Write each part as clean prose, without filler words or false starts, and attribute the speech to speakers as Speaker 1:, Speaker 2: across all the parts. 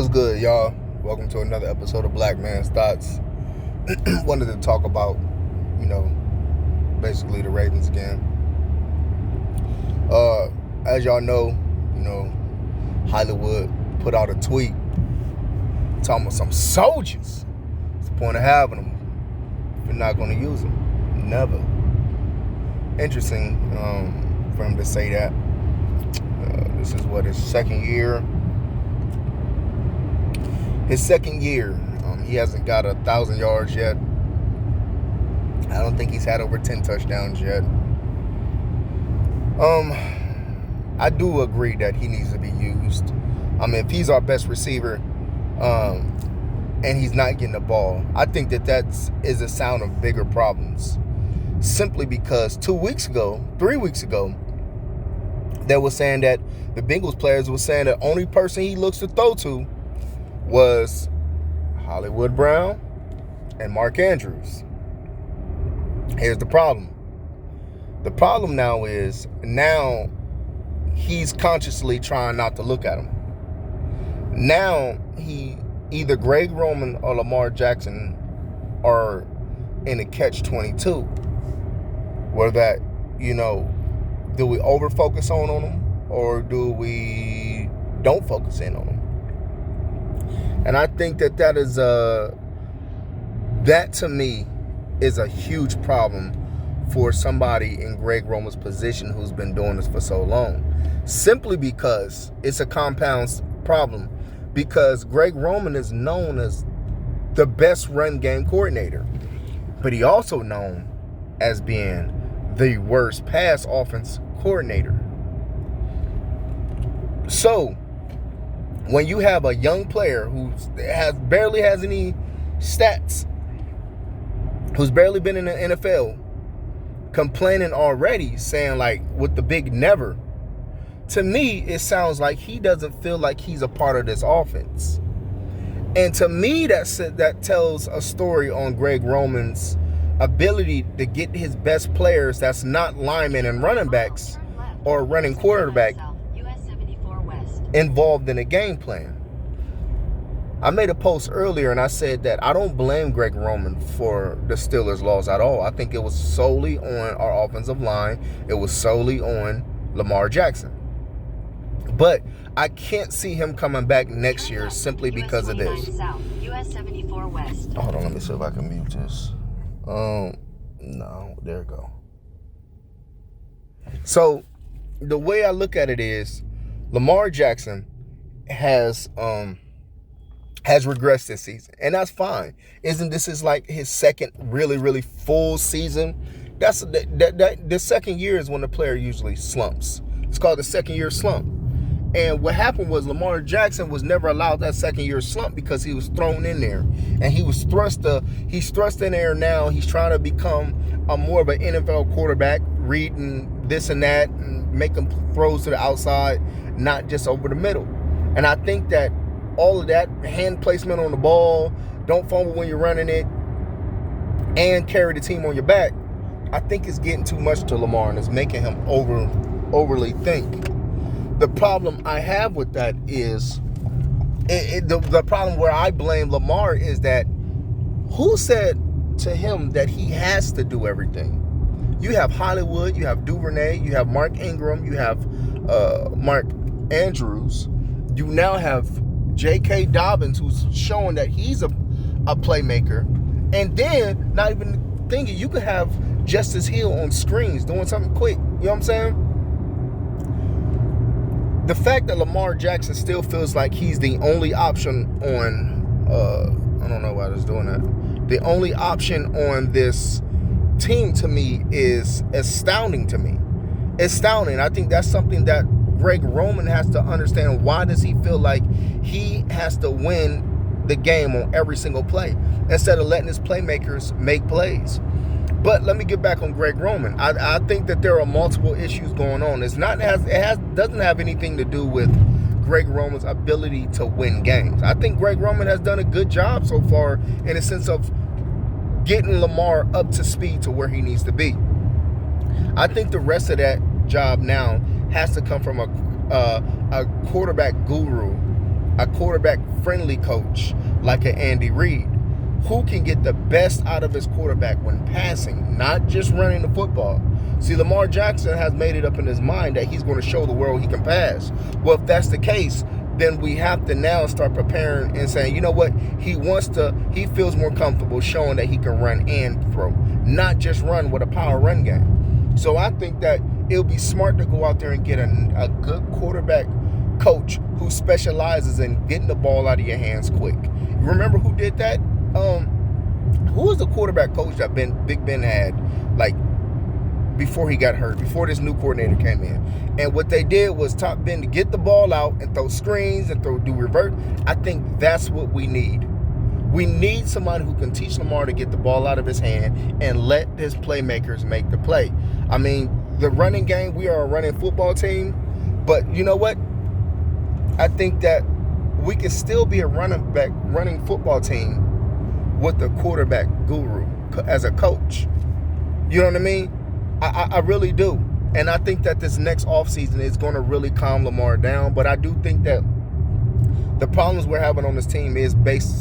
Speaker 1: What's good, y'all? Welcome to another episode of Black Man's Thoughts. Wanted to talk about, basically the Ravens again. As y'all know, Hollywood put out a tweet talking about some soldiers. What's the point of having them if you're not going to use them? Never. Interesting for him to say that. This is his second year. His second year, he hasn't got 1,000 yards yet. I don't think he's had over 10 touchdowns yet. I do agree that he needs to be used. If he's our best receiver, and he's not getting the ball, I think that is a sign of bigger problems. Simply because 3 weeks ago, they were saying that the Bengals players were saying the only person he looks to throw to was Hollywood Brown and Mark Andrews. Here's the problem. The problem now is he's consciously trying not to look at him. Now either Greg Roman or Lamar Jackson are in a catch-22. Where that, do we over-focus on them or do we don't focus in on them? And I think that is that to me is a huge problem for somebody in Greg Roman's position who's been doing this for so long. Simply because it's a compound problem. Because Greg Roman is known as the best run game coordinator. But he also known as being the worst pass offense coordinator. So when you have a young player who barely has any stats, who's barely been in the NFL, complaining already, saying like with the big never, to me it sounds like he doesn't feel like he's a part of this offense. And to me that tells a story on Greg Roman's ability to get his best players that's not linemen and running backs or running quarterback involved in a game plan. I made a post earlier and I said that I don't blame Greg Roman for the Steelers' loss at all. I think it was solely on our offensive line. It was solely on Lamar Jackson. But I can't see him coming back next year simply because of this. Hold on, let me see if I can mute this. No, there we go. So the way I look at it is Lamar Jackson has regressed this season, and that's fine. This is like his second really, really full season? That's the second year is when the player usually slumps. It's called the second year slump. And what happened was Lamar Jackson was never allowed that second year slump because he was thrown in there, and he's thrust in there now. He's trying to become more of an NFL quarterback, reading this and that, and making throws to the outside, not just over the middle. And I think that all of that hand placement on the ball, don't fumble when you're running it, and carry the team on your back, I think it's getting too much to Lamar and it's making him overly think. The problem I have with that is the problem where I blame Lamar is that who said to him that he has to do everything? You have Hollywood, you have Duvernay, you have Mark Ingram, you have Mark Andrews. You now have J.K. Dobbins, who's showing that he's a playmaker. And then, not even thinking, you could have Justice Hill on screens doing something quick. You know what I'm saying? The fact that Lamar Jackson still feels like he's the only option on, I don't know why I was doing that. The only option on this team to me is astounding to me. Astounding. I think that's something that Greg Roman has to understand. Why does he feel like he has to win the game on every single play instead of letting his playmakers make plays? But let me get back on Greg Roman. I think that there are multiple issues going on. Doesn't have anything to do with Greg Roman's ability to win games. I think Greg Roman has done a good job so far in the sense of getting Lamar up to speed to where he needs to be. I think the rest of that job now has to come from a quarterback guru a quarterback-friendly coach like an Andy Reid, who can get the best out of his quarterback when passing, not just running the football. See, Lamar Jackson has made it up in his mind that he's going to show the world he can pass. Well, if that's the case, then we have to now start preparing and saying, you know what, he feels more comfortable showing that he can run and throw, not just run with a power run game. So I think that it'll be smart to go out there and get a good quarterback coach who specializes in getting the ball out of your hands quick. Remember who did that? Who was the quarterback coach that Big Ben had, like, before he got hurt, before this new coordinator came in? And what they did was taught Ben to get the ball out and throw screens and do revert. I think that's what we need. We need somebody who can teach Lamar to get the ball out of his hand and let his playmakers make the play. I mean, the running game, we are a running football team, but you know what? I think that we can still be a running football team with the quarterback guru as a coach. You know what I mean? I really do. And I think that this next offseason is going to really calm Lamar down. But I do think that the problems we're having on this team is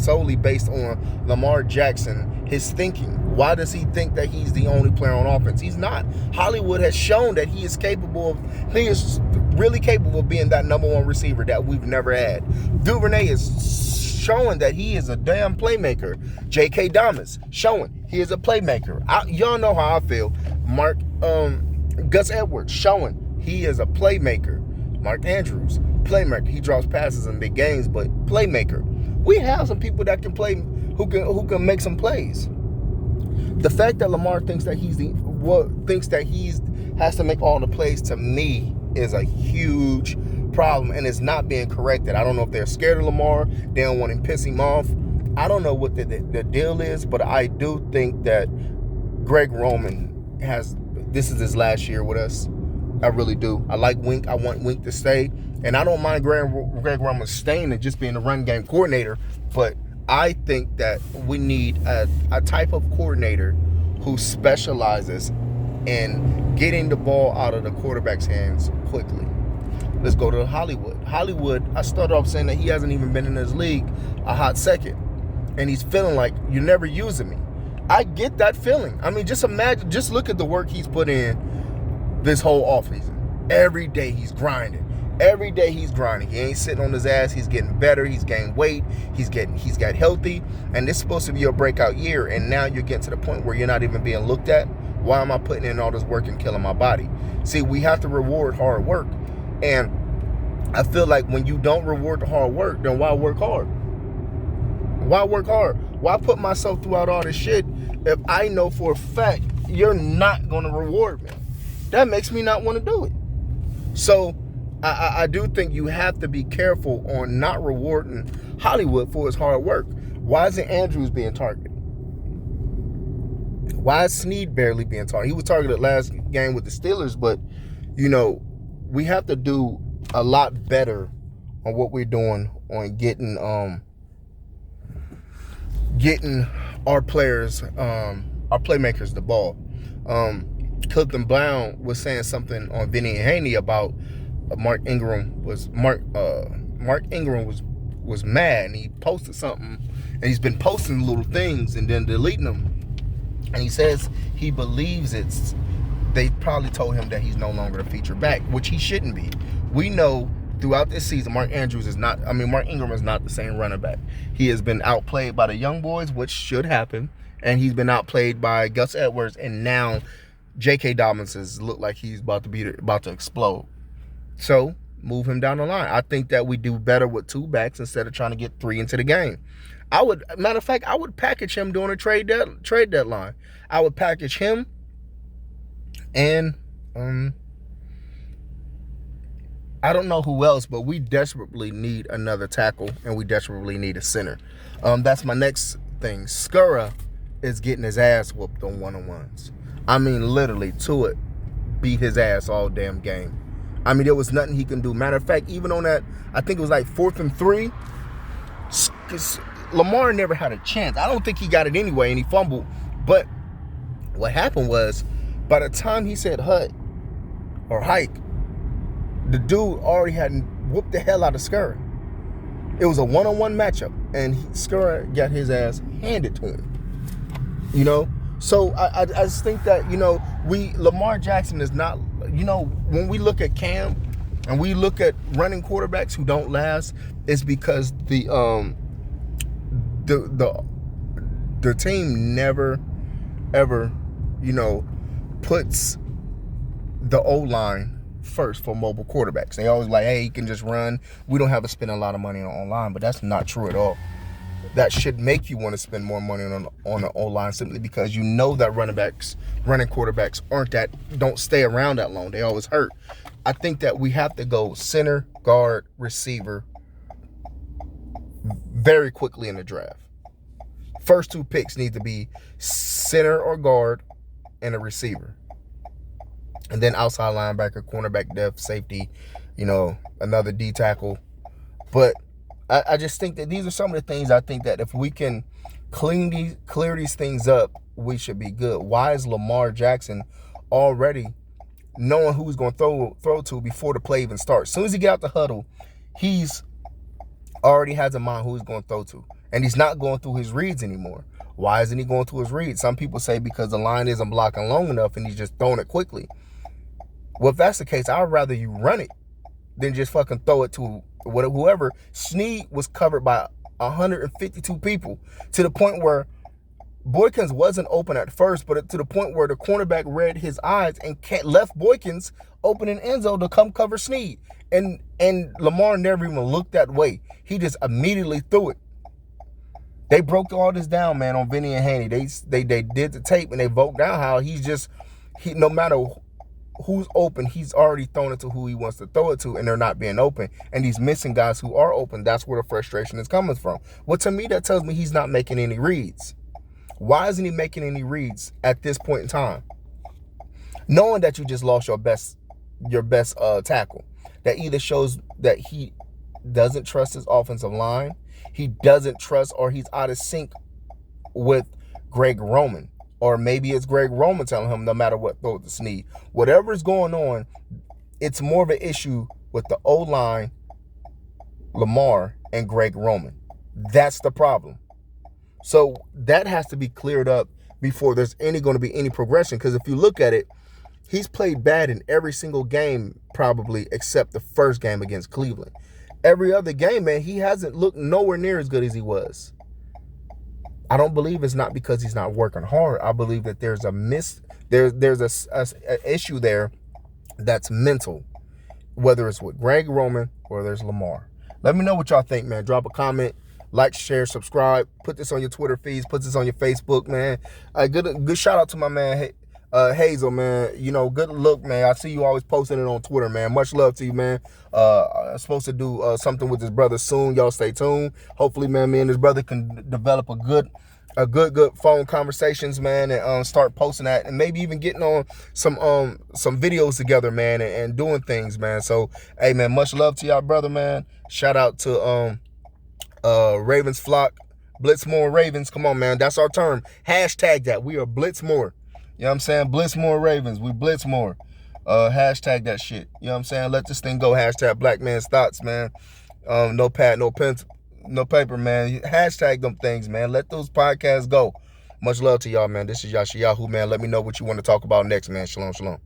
Speaker 1: solely based on Lamar Jackson, his thinking. Why does he think that he's the only player on offense? He's not. Hollywood has shown that he is really capable of being that number one receiver that we've never had. Duvernay is showing that he is a damn playmaker. J.K. Dobbins showing he is a playmaker. Y'all know how I feel. Gus Edwards showing he is a playmaker. Mark Andrews, playmaker. He draws passes in big games, but playmaker. We have some people that can play, who can make some plays. The fact that Lamar thinks that he has to make all the plays, to me, is a huge problem, and it's not being corrected. I don't know if they're scared of Lamar. They don't want to piss him off. I don't know what the deal is, but I do think that Greg Roman this is his last year with us. I really do. I like Wink. I want Wink to stay. And I don't mind Greg Roman staying and just being the run game coordinator. But I think that we need a type of coordinator who specializes in getting the ball out of the quarterback's hands quickly. Let's go to Hollywood. Hollywood, I started off saying that he hasn't even been in this league a hot second. And he's feeling like, you're never using me. I get that feeling. I mean, just look at the work he's put in this whole offseason. Every day he's grinding. Every day he's grinding. He ain't sitting on his ass. He's getting better. He's gained weight. He's got healthy. And this is supposed to be your breakout year. And now you're getting to the point where you're not even being looked at. Why am I putting in all this work and killing my body? See, we have to reward hard work. And I feel like when you don't reward the hard work, then why work hard? Why work hard? Why put myself throughout all this shit if I know for a fact you're not going to reward me? That makes me not want to do it. So I do think you have to be careful on not rewarding Hollywood for his hard work. Why isn't Andrews being targeted? Why is Snead barely being targeted? He was targeted last game with the Steelers, but, you know, we have to do a lot better on what we're doing on getting our players, our playmakers the ball. Clifton Brown was saying something on Vinny and Haney about Mark Ingram was mad, and he posted something, and he's been posting little things and then deleting them. And he says he believes they probably told him that he's no longer a feature back, which he shouldn't be. We know throughout this season, Mark Ingram is not the same running back. He has been outplayed by the young boys, which should happen, and he's been outplayed by Gus Edwards, and now J.K. Dobbins has looked like he's about to explode. So move him down the line. I think that we do better with two backs instead of trying to get three into the game. I would package him during a trade deadline. I would package him and I don't know who else, but we desperately need another tackle, and we desperately need a center. That's my next thing. Skura is getting his ass whooped on one-on-ones. I mean, literally, Tua beat his ass all damn game. I mean, there was nothing he can do. Matter of fact, even on that, I think it was like 4th and 3, Lamar never had a chance. I don't think he got it anyway, and he fumbled. But what happened was, by the time he said hut or hike, the dude already had whooped the hell out of Skura. It was a one-on-one matchup, and Skura got his ass handed to him. So I just think that Lamar Jackson is not. When we look at Cam and we look at running quarterbacks who don't last, it's because the team never ever puts the O-line first for mobile quarterbacks. They always like, hey, he can just run. We don't have to spend a lot of money on O-line, but that's not true at all. That should make you want to spend more money on the O-line simply because that running quarterbacks don't stay around that long. They always hurt. I think that we have to go center, guard, receiver very quickly in the draft. First two picks need to be center or guard and a receiver. And then outside linebacker, cornerback, depth, safety, another D tackle. But I just think that these are some of the things I think that if we can clear these things up, we should be good. Why is Lamar Jackson already knowing who he's going to throw to before the play even starts? As soon as he get out the huddle, he's already has in mind who he's going to throw to. And he's not going through his reads anymore. Why isn't he going through his reads? Some people say because the line isn't blocking long enough and he's just throwing it quickly. Well, if that's the case, I'd rather you run it than just fucking throw it to whoever. Snead was covered by 152 people to the point where Boykins wasn't open at first, but to the point where the cornerback read his eyes and left Boykins open in end zone to come cover Snead. And Lamar never even looked that way. He just immediately threw it. They broke all this down, man, on Vinny and Haney. They did the tape and they broke down how he no matter who's open, he's already thrown it to who he wants to throw it to, and they're not being open. And he's missing guys who are open. That's where the frustration is coming from. Well, to me, that tells me he's not making any reads. Why isn't he making any reads at this point in time? Knowing that you just lost your best tackle. That either shows that he doesn't trust his offensive line, he doesn't trust, or he's out of sync with Greg Roman. Or maybe it's Greg Roman telling him no matter what, throw the Snead. Whatever is going on, it's more of an issue with the O-line, Lamar, and Greg Roman. That's the problem. So that has to be cleared up before there's going to be any progression. Because if you look at it, he's played bad in every single game probably except the first game against Cleveland. Every other game, man, he hasn't looked nowhere near as good as he was. I don't believe it's not because he's not working hard. I believe that there's a issue there that's mental, whether it's with Greg Roman or there's Lamar. Let me know what y'all think, man. Drop a comment, like, share, subscribe. Put this on your Twitter feeds. Put this on your Facebook, man. Good shout out to my man Hazel, man. Good look, man. I see you always posting it on Twitter, man. Much love to you, man. I'm supposed to do something with his brother soon. Y'all stay tuned. Hopefully, man, me and his brother can develop a good phone conversations, man, and start posting that, and maybe even getting on some videos together, man, and doing things, man. So, hey, man, much love to y'all, brother, man. Shout out to Ravens flock, Blitzmore Ravens. Come on, man, that's our term. Hashtag that. We are Blitzmore. You know what I'm saying? Blitzmore Ravens. We Blitzmore. Hashtag that shit. You know what I'm saying? Let this thing go. Hashtag Black Man's Thoughts, man. No pad, no pen, no paper, man. Hashtag them things, man. Let those podcasts go. Much love to y'all, man. This is Yasha Yahoo, man. Let me know what you want to talk about next, man. Shalom, shalom.